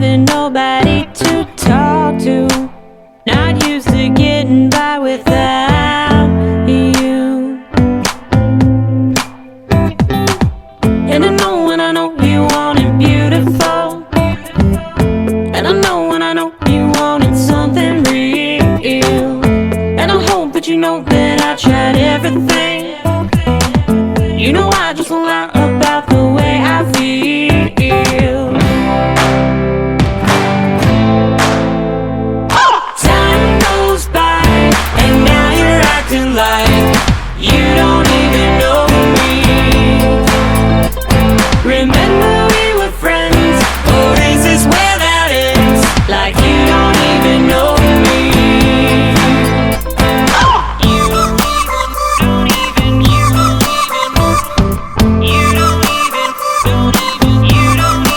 having nobody to talk to. Not used to getting by without you. And I know when I know you want it beautiful. And I know when I know you wanted something real. And I hope that you know that I tried everything. You know I just don't lie about the way I feel. Time goes by and now you're acting like you don't even know me. Remember we were friends, or is this where that ends? Like you don't even know me. You don't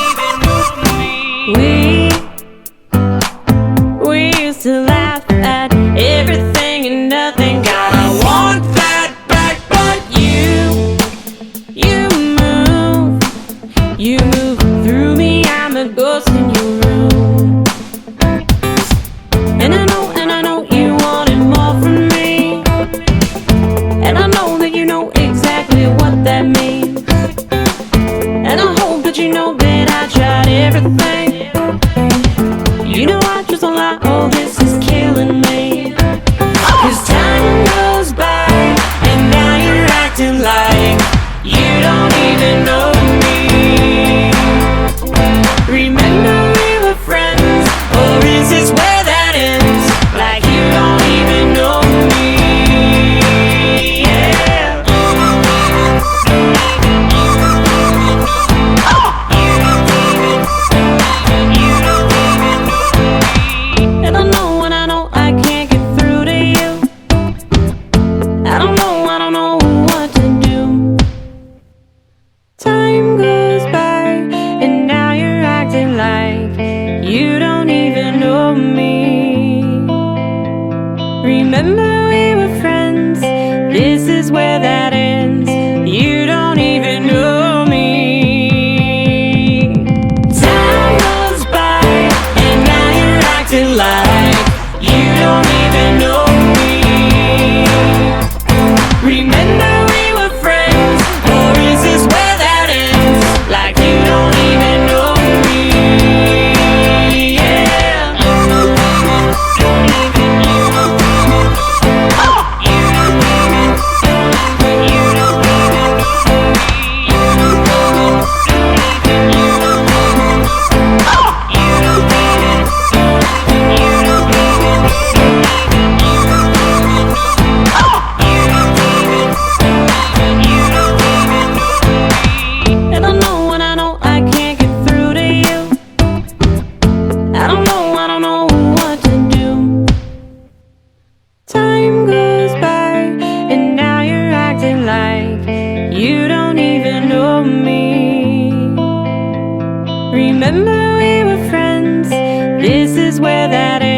even know me. We used to laugh at everything and nothing. God, I want that back, but you move through me. I'm a ghost in your room. And I know you wanted more from me. And I know that you know exactly what that means. And I hope that you know that I tried everything. You know I just don't lie, oh this is killing me. 'Cause time goes by and now you're acting like you don't even know me. Remember we were friends, or is this where that ends? Like you don't even know me. Yeah. And I know when I know I can't get through to you. I don't know what to do. Time goes by and now you're acting like you don't even know me. Remember we were friends, this is where that ends. You don't even know me. Time goes by and now you're acting like you don't even know me. Remember we were friends, or is this where that ends? Like you don't even know me. Yeah. And I know when I know I can't get through to you. I don't know what to do. Time goes by and now you're acting like you don't even know me. Remember we were friends, this is where that ends.